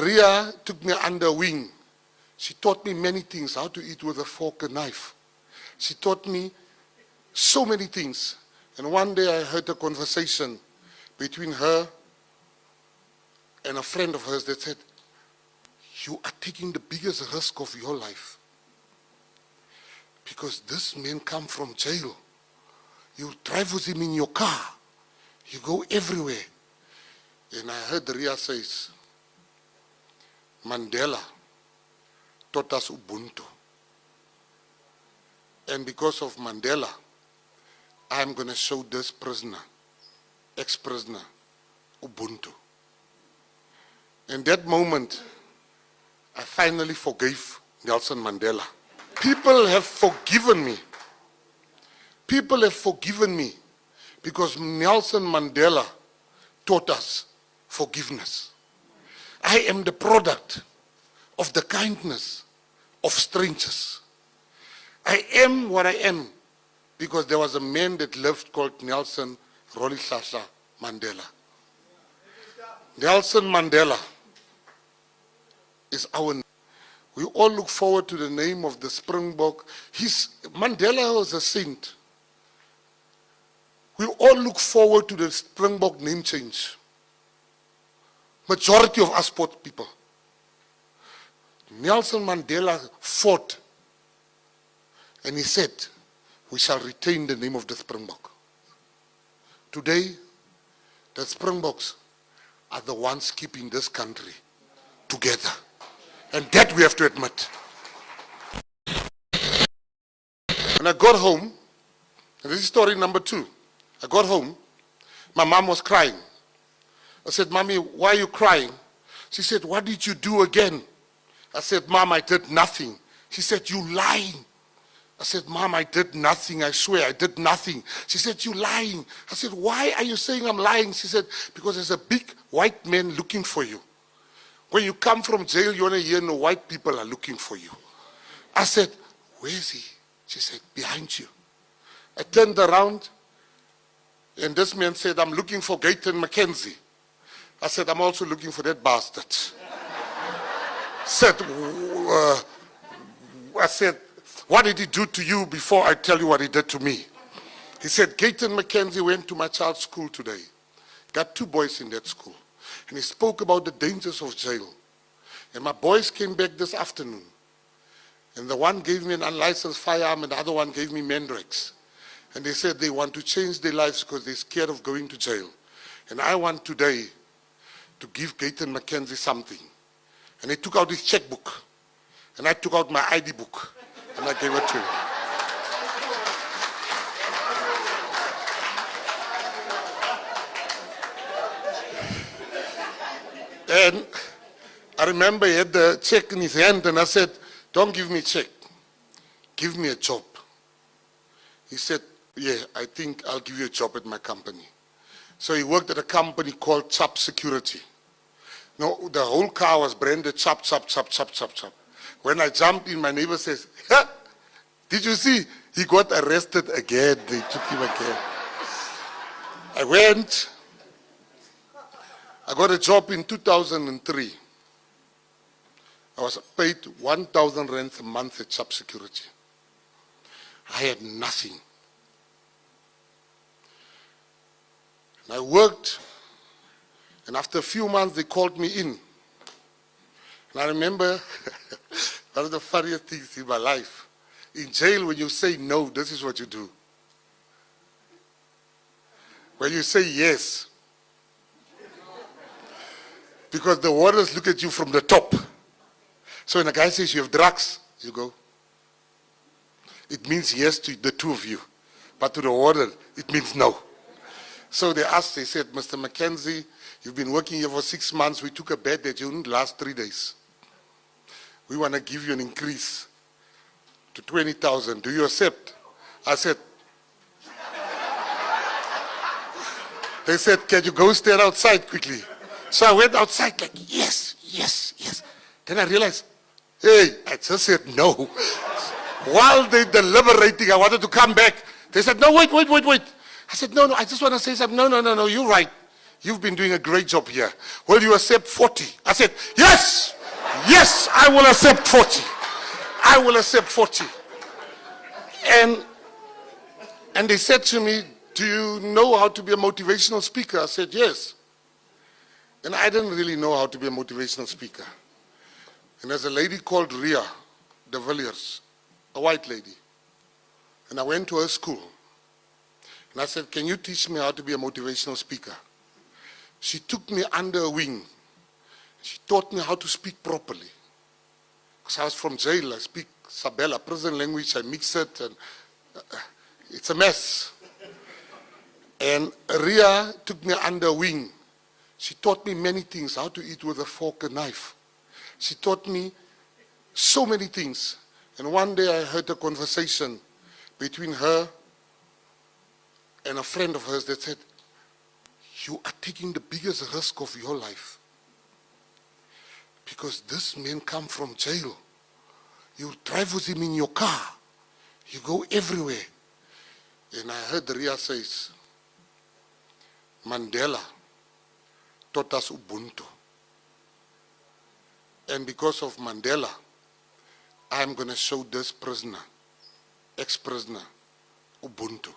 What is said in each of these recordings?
Ria took me under wing. She taught me many things, how to eat with a fork and knife. She taught me so many things. And one day I heard a conversation between her and a friend of hers that said, you are taking the biggest risk of your life. Because this man come from jail. You drive with him in your car. You go everywhere. And I heard Ria says, Mandela taught us Ubuntu. And because of Mandela, I'm going to show this prisoner, ex-prisoner, Ubuntu. In that moment, I finally forgave Nelson Mandela. People have forgiven me. People have forgiven me because Nelson Mandela taught us forgiveness. I am the product of the kindness of strangers. I am what I am because there was a man that lived called Nelson Rolihlahla Mandela. Nelson Mandela is our name. We all look forward to the name of the Springbok. Mandela was a saint. We all look forward to the Springbok name change. Majority of us sport people. Nelson Mandela fought and he said, we shall retain the name of the Springbok. Today, the Springboks are the ones keeping this country together. And that we have to admit. When I got home, and this is story number 2. I got home, my mom was crying. I said, Mommy, why are you crying? She said, what did you do again? I said, Mom, I did nothing. She said, you lying. I said, Mom, I did nothing. I swear, I did nothing. She said, you lying. I said, why are you saying I'm lying? She said, because there's a big white man looking for you. When you come from jail, you want to hear no white people are looking for you. I said, where is he? She said, behind you. I turned around, and this man said, I'm looking for Gayton Mckenzie. I said, I'm also looking for that bastard. I said, what did he do to you before I tell you what he did to me? He said, Gayton Mckenzie went to my child's school today. Got 2 boys in that school. And he spoke about the dangers of jail. And my boys came back this afternoon. And the one gave me an unlicensed firearm and the other one gave me mandrakes. And they said they want to change their lives because they're scared of going to jail. And I want today to give Gayton Mckenzie something. And he took out his checkbook. And I took out my ID book. And I gave it to him. And I remember he had the check in his hand and I said, don't give me a check, give me a job. He said, yeah, I think I'll give you a job at my company. So he worked at a company called Chop Security. No, the whole car was branded Chop, Chop, Chop, Chop, Chop, Chop. When I jumped in, my neighbor says, did you see? He got arrested again. They took him again. I went. I got a job in 2003. I was paid 1,000 rands a month at Chop Security. I had nothing. And I worked, and after a few months they called me in. And I remember one of the funniest things in my life. In jail, when you say no, this is what you do. When you say yes, because the warders look at you from the top. So when a guy says you have drugs, you go. It means yes to the 2 of you. But to the warden, it means no. So they asked, they said, Mr. Mckenzie, you've been working here for 6 months. We took a bet that you wouldn't last 3 days. We want to give you an increase to 20,000. Do you accept? I said, they said, can you go stand outside quickly? So I went outside like, yes, yes, yes. Then I realized, hey, I just said no. While they deliberating, I wanted to come back. They said, no, wait. I said, no, I just want to say something. No, you're right. you've been doing a great job here. Will you accept 40? I said, yes, yes, I will accept 40. I will accept 40. And they said to me, do you know how to be a motivational speaker? I said, yes. And I didn't really know how to be a motivational speaker. And there's a lady called Ria de Villiers, a white lady. And I went to her school. And I said, can you teach me how to be a motivational speaker? She took me under her wing. She taught me how to speak properly. Because I was from jail, I speak Sabella, prison language, I mix it, and it's a mess. And Ria took me under her wing. She taught me many things, how to eat with a fork and knife. She taught me so many things. And one day I heard a conversation between her and a friend of hers that said, you are taking the biggest risk of your life. Because this man come from jail. You drive with him in your car. You go everywhere. And I heard Ria says, Mandela taught us Ubuntu. And because of Mandela, I'm going to show this prisoner, ex-prisoner, Ubuntu.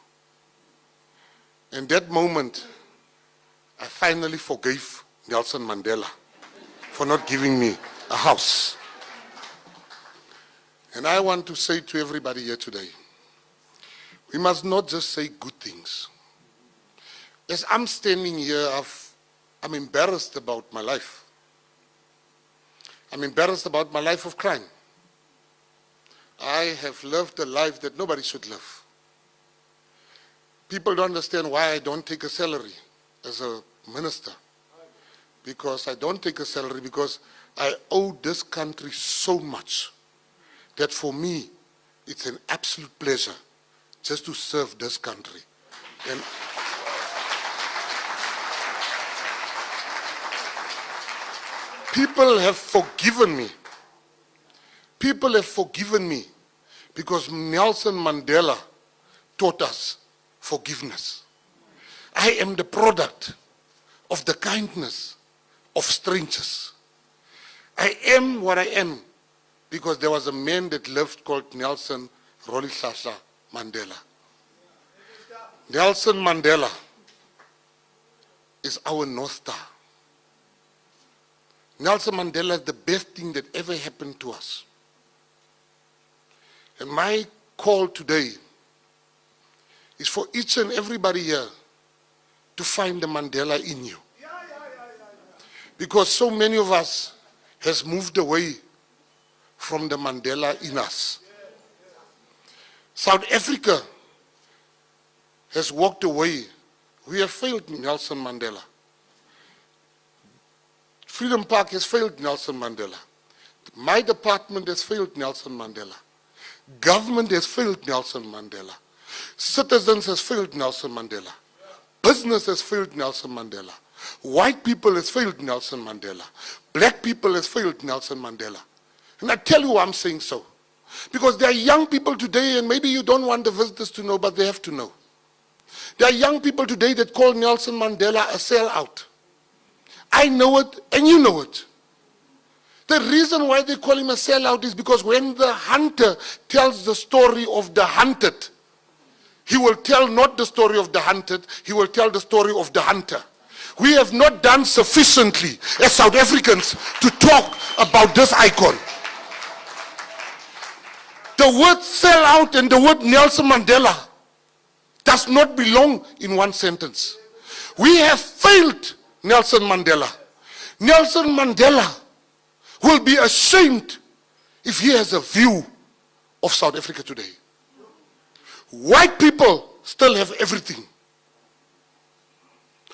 In that moment, I finally forgave Nelson Mandela for not giving me a house. And I want to say to everybody here today, we must not just say good things. As I'm standing here, I'm embarrassed about my life. I'm embarrassed about my life of crime. I have lived a life that nobody should live. People don't understand why I don't take a salary as a minister. Because I don't take a salary because I owe this country so much that for me, it's an absolute pleasure just to serve this country. And people have forgiven me. People have forgiven me because Nelson Mandela taught us forgiveness. I am the product of the kindness of strangers. I am what I am because there was a man that lived called Nelson Rolihlahla Mandela. Nelson Mandela is our North Star. Nelson Mandela is the best thing that ever happened to us. And my call today is for each and everybody here to find the Mandela in you. Because so many of us has moved away from the Mandela in us. South Africa has walked away. We have failed Nelson Mandela. Freedom Park has failed Nelson Mandela. My department has failed Nelson Mandela. Government has failed Nelson Mandela. Citizens has failed Nelson Mandela. Business has failed Nelson Mandela. White people has failed Nelson Mandela. Black people has failed Nelson Mandela. And I tell you why I'm saying so. Because there are young people today, and maybe you don't want the visitors to know, but they have to know. There are young people today that call Nelson Mandela a sellout. I know it, and you know it. The reason why they call him a sellout is because when the hunter tells the story of the hunted, he will tell not the story of the hunted, he will tell the story of the hunter. We have not done sufficiently as South Africans to talk about this icon. The word sellout and the word Nelson Mandela does not belong in one sentence. We have failed Nelson Mandela. Nelson Mandela will be ashamed if he has a view of South Africa today. White people still have everything.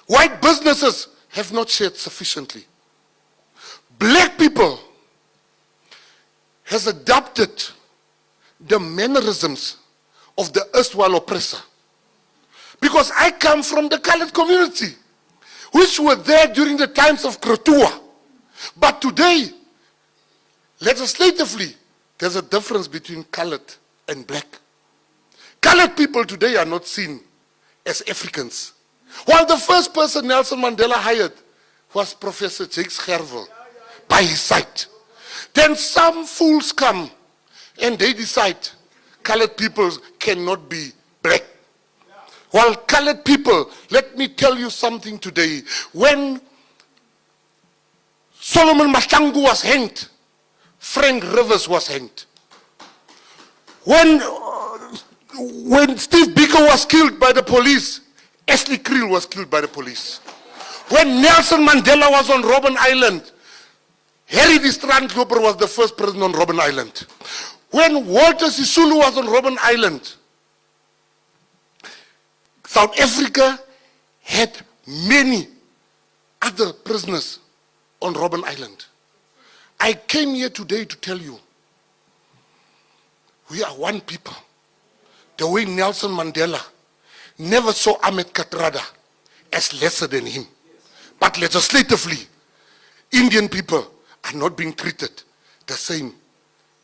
White businesses have not shared sufficiently. Black people has adopted the mannerisms of the erstwhile oppressor. Because I come from the colored community, which were there during the times of Krotua. But today, legislatively, there's a difference between colored and black. Colored people today are not seen as Africans. While the first person Nelson Mandela hired was Professor Jakes Gerwel by his side. Then some fools come and they decide colored people cannot be black. While colored people, let me tell you something today. When Solomon Mahlangu was hanged, Frank Rivers was hanged. When Steve Biko was killed by the police, Ashley Creel was killed by the police. When Nelson Mandela was on Robben Island, Harry the Strandloper was the first president on Robben Island. When Walter Sisulu was on Robben Island, South Africa had many other prisoners on Robben Island. I came here today to tell you, we are one people. The way Nelson Mandela never saw Ahmed Kathrada as lesser than him. But legislatively, Indian people are not being treated the same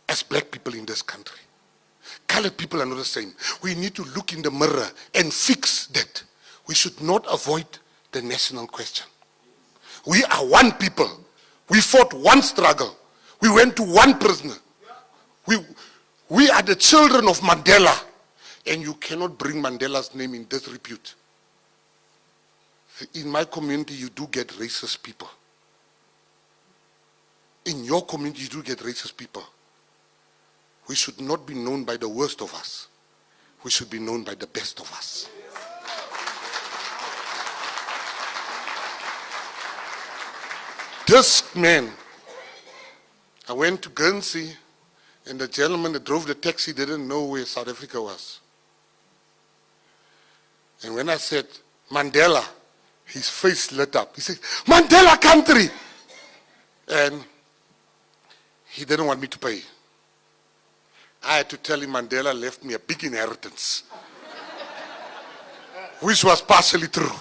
as black people in this country. Colored people are not the same. We need to look in the mirror and fix that. We should not avoid the national question. We are one people. We fought one struggle. We went to one prisoner. We are the children of Mandela. And you cannot bring Mandela's name in disrepute. In my community, you do get racist people. In your community, you do get racist people. We should not be known by the worst of us. We should be known by the best of us. This man, I went to Guernsey, and the gentleman that drove the taxi didn't know where South Africa was. And when I said, Mandela, his face lit up. He said, Mandela country! And he didn't want me to pay. I had to tell him Mandela left me a big inheritance, which was partially true.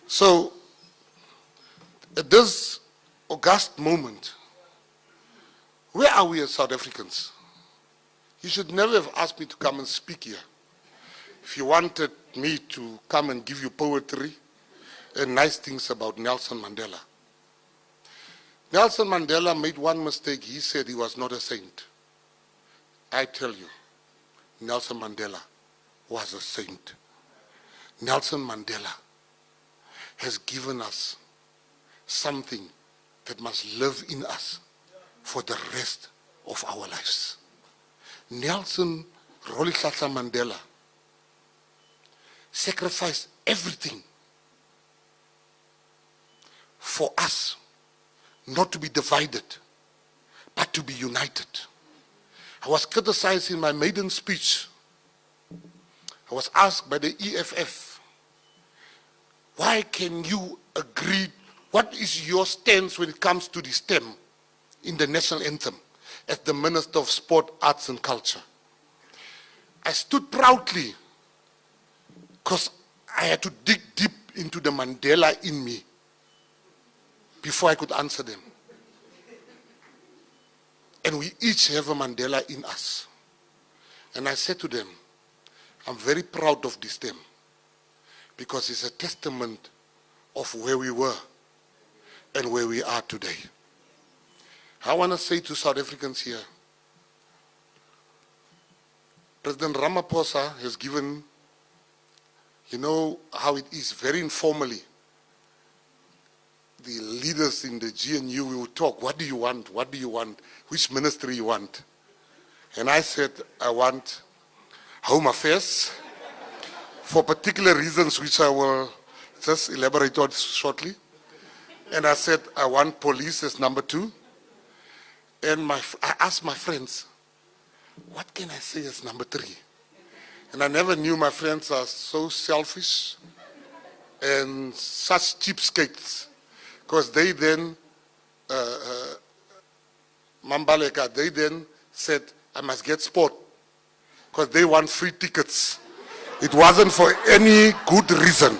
So, at this august moment, where are we as South Africans? You should never have asked me to come and speak here. If you wanted me to come and give you poetry and nice things about Nelson Mandela. Nelson Mandela made one mistake. He said he was not a saint. I tell you, Nelson Mandela was a saint. Nelson Mandela has given us something that must live in us for the rest of our lives. Nelson Rolihlahla Mandela sacrificed everything for us not to be divided, but to be united. I was criticized in my maiden speech. I was asked by the EFF, why can you agree, what is your stance when it comes to the stem in the national anthem as the Minister of Sport, Arts and Culture? I stood proudly because I had to dig deep into the Mandela in me before I could answer them. And we each have a Mandela in us. And I said to them, I'm very proud of this stem because it's a testament of where we were and where we are today. I want to say to South Africans here, President Ramaphosa has given, you know how it is, very informally. The leaders in the GNU, we would talk, what do you want? What do you want? Which ministry you want? And I said, I want Home Affairs for particular reasons which I will just elaborate on shortly. And I said, I want police as number 2. And I asked my friends, what can I say as number 3? And I never knew my friends are so selfish and such cheapskates. Because they then, Mambaleka, they then said, I must get sport. Because they want free tickets. It wasn't for any good reason.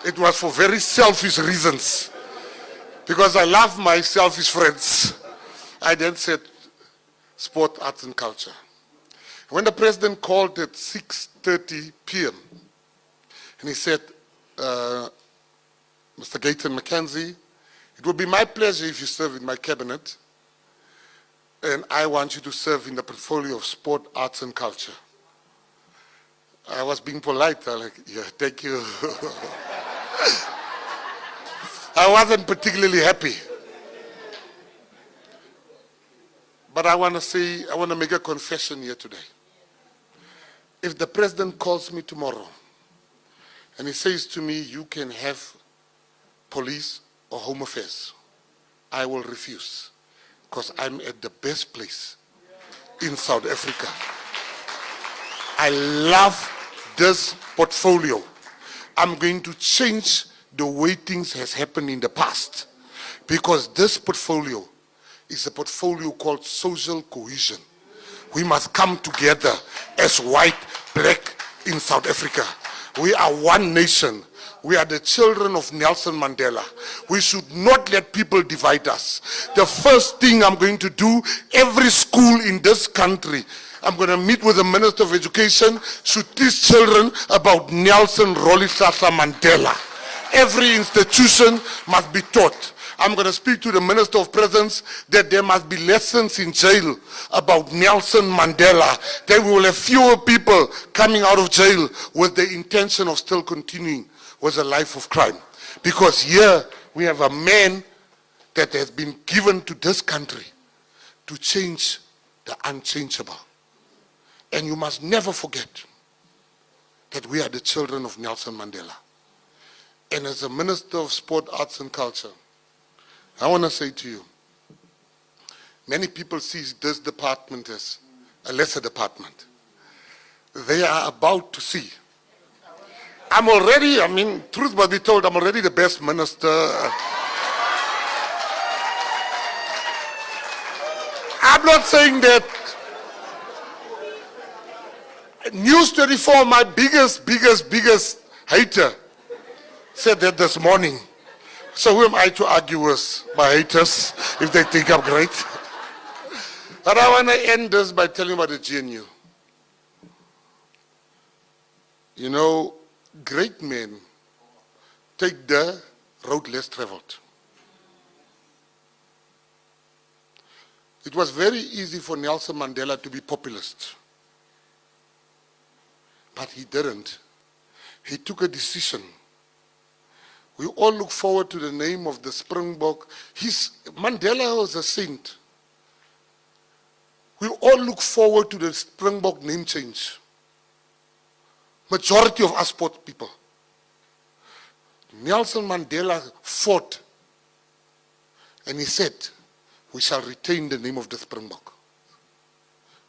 It was for very selfish reasons. Because I love my selfish friends. I then said, sport, arts and culture. When the president called at 6:30 p.m., And he said, Mr. Gayton Mckenzie, it would be my pleasure if you serve in my cabinet, and I want you to serve in the portfolio of sport, arts, and culture. I was being polite. I was like, yeah, thank you. I wasn't particularly happy. But I want to make a confession here today. If the president calls me tomorrow and he says to me, you can have police or home affairs, I will refuse, because I'm at the best place in South Africa. I love this portfolio. I'm going to change the way things has happened in the past, because this portfolio is a portfolio called social cohesion. We must come together as white, black in South Africa. We are one nation. We are the children of Nelson Mandela. We should not let people divide us. The first thing I'm going to do, every school in this country, I'm going to meet with the Minister of Education, should teach children about Nelson Rolihlahla Mandela. Every institution must be taught. I'm going to speak to the Minister of Prisons that there must be lessons in jail about Nelson Mandela. That we will have fewer people coming out of jail with the intention of still continuing with a life of crime. Because here we have a man that has been given to this country to change the unchangeable. And you must never forget that we are the children of Nelson Mandela. And as a Minister of Sport, Arts and Culture, I want to say to you, many people see this department as a lesser department. They are about to see. Truth must be told, I'm already the best minister. I'm not saying that. News 24, my biggest hater, said that this morning. So who am I to argue with my haters if they think I'm great? But I want to end this by telling you about the GNU. You know, great men take the road less traveled. It was very easy for Nelson Mandela to be populist. But he didn't. He took a decision. We all look forward to the name of the Springbok. Mandela was a saint. We all look forward to the Springbok name change. Majority of us sport people. Nelson Mandela fought and he said, we shall retain the name of the Springbok.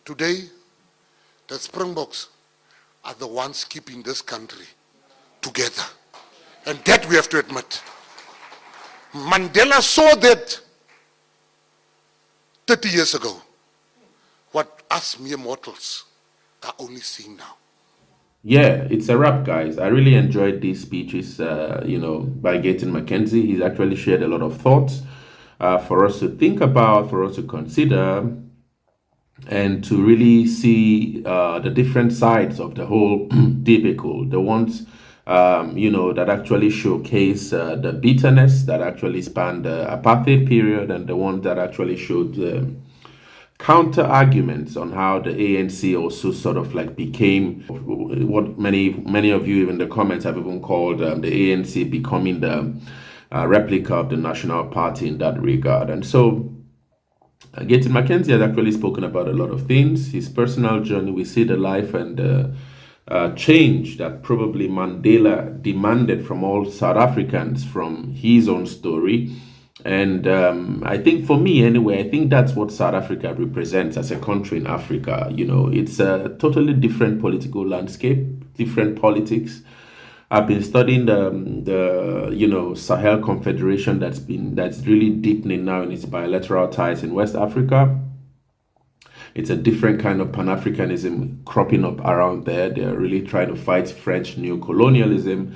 Today, the Springboks are the ones keeping this country together. And that we have to admit. Mandela saw that 30 years ago. What us mere mortals are only seeing now. Yeah, it's a wrap, guys. I really enjoyed these speeches, by Gayton Mckenzie. He's actually shared a lot of thoughts for us to think about, for us to consider, and to really see the different sides of the whole debacle. The ones that actually showcase the bitterness that actually spanned the apartheid period, and the ones that actually showed counter arguments on how the ANC also sort of like became what many of you in the comments have even called the ANC becoming the replica of the National Party in that regard. And so Gayton Mckenzie has actually spoken about a lot of things. His personal journey, we see the life and change that probably Mandela demanded from all South Africans from his own story. And I think for me anyway, I think that's what South Africa represents as a country in Africa. It's a totally different political landscape, different politics. I've been studying the Sahel Confederation that's really deepening now in its bilateral ties in West Africa. It's a different kind of Pan-Africanism cropping up around there. They're really trying to fight French neocolonialism.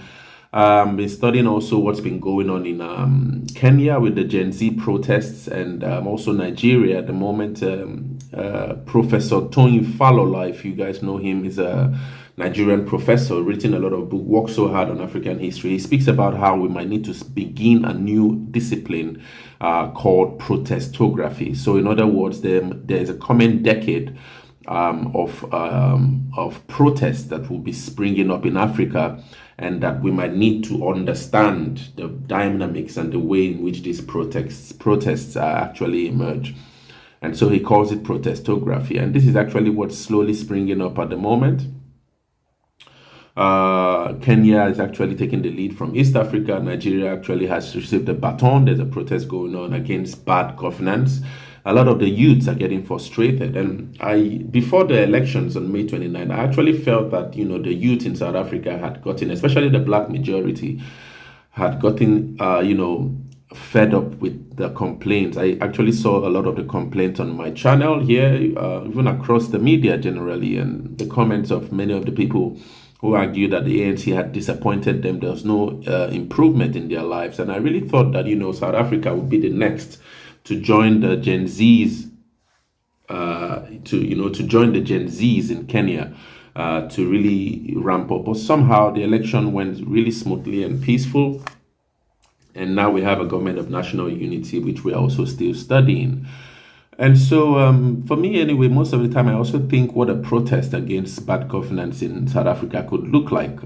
Been studying also what's been going on in Kenya with the Gen Z protests, and also Nigeria at the moment. Professor Tony Falola, if you guys know him, is a Nigerian professor, written a lot of books, worked so hard on African history. He speaks about how we might need to begin a new discipline called protestography. So in other words, there's a coming decade of protests that will be springing up in Africa, and that we might need to understand the dynamics and the way in which these protests actually emerge. And so he calls it protestography, and this is actually what's slowly springing up at the moment. Kenya is actually taking the lead from East Africa. Nigeria actually has received a baton. There's a protest going on against bad governance. A lot of the youths are getting frustrated. And before the elections on May 29, I actually felt that, the youth in South Africa had gotten, especially the black majority, had gotten, fed up with the complaints. I actually saw a lot of the complaints on my channel here, even across the media generally, and the comments of many of the people who argued that the ANC had disappointed them. There was no improvement in their lives. And I really thought that, South Africa would be the next to join the Gen Zs, to join the Gen Zs in Kenya, to really ramp up. But somehow the election went really smoothly and peaceful. And now we have a government of national unity, which we are also still studying. And so, for me anyway, most of the time, I also think what a protest against bad governance in South Africa could look like.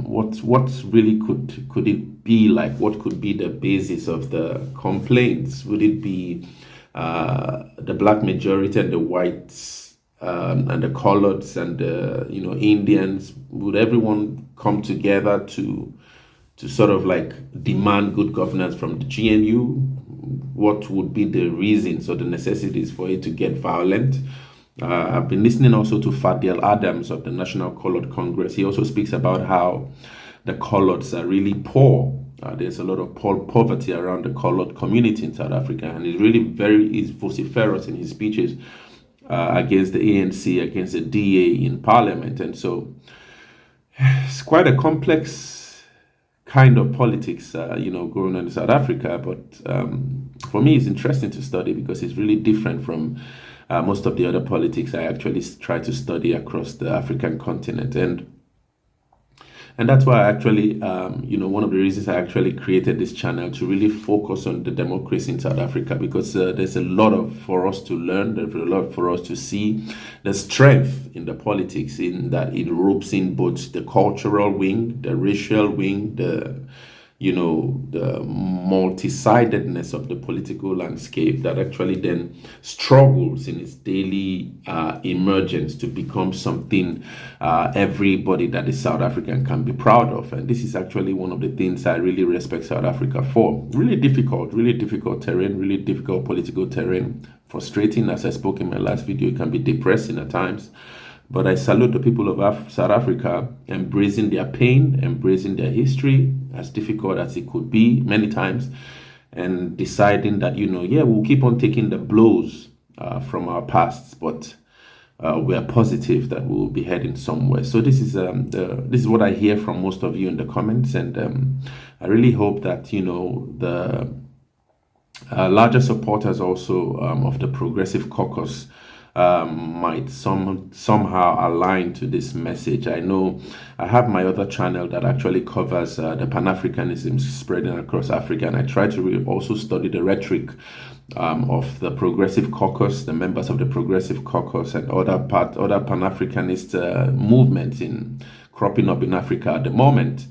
What really could it be like? What could be the basis of the complaints? Would it be the black majority and the whites and the coloreds and the Indians? Would everyone come together to sort of like demand good governance from the GNU? What would be the reasons or the necessities for it to get violent? I've been listening also to Fadil Adams of the National Colored Congress. He also speaks about how the coloreds are really poor. There's a lot of poverty around the colored community in South Africa, and he's really he's vociferous in his speeches against the ANC, against the DA in Parliament. And so it's quite a complex kind of politics, going on in South Africa. But for me, it's interesting to study because it's really different from most of the other politics I actually try to study across the African continent. And that's why I actually, one of the reasons I actually created this channel, to really focus on the democracy in South Africa, because there's a lot for us to learn, there's a lot for us to see. The strength in the politics, in that it ropes in both the cultural wing, the racial wing, the multi-sidedness of the political landscape that actually then struggles in its daily emergence to become something everybody that is South African can be proud of. And this is actually one of the things I really respect South Africa for. Really difficult terrain, really difficult political terrain, frustrating. As I spoke in my last video, it can be depressing at times. But I salute the people of South Africa, embracing their pain, embracing their history, as difficult as it could be many times, and deciding that, we'll keep on taking the blows from our pasts, but we are positive that we will be heading somewhere. So this is what I hear from most of you in the comments, and I really hope that, the larger supporters also of the Progressive Caucus might somehow align to this message. I know I have my other channel that actually covers the Pan-Africanism spreading across Africa, and I try to also study the rhetoric of the Progressive Caucus, the members of the Progressive Caucus, and other Pan-Africanist movements cropping up in Africa at the moment.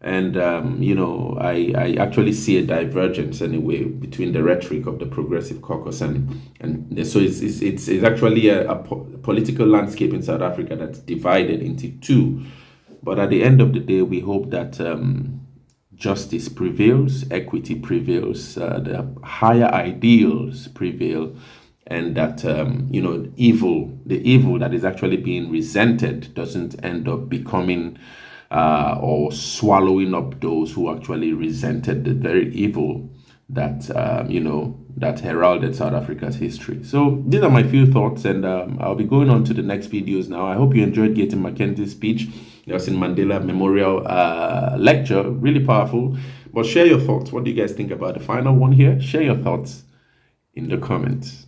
And, I actually see a divergence anyway between the rhetoric of the Progressive Caucus and so it's actually a political landscape in South Africa that's divided into two. But at the end of the day, we hope that justice prevails, equity prevails, the higher ideals prevail, and that, the evil that is actually being resented doesn't end up becoming or swallowing up those who actually resented the very evil that that heralded South Africa's history. So these are my few thoughts, and I'll be going on to the next videos now. I hope you enjoyed Gayton Mckenzie's speech, Nelson Mandela Memorial Lecture. Really powerful. But share your thoughts. What do you guys think about the final one here? Share your thoughts in the comments.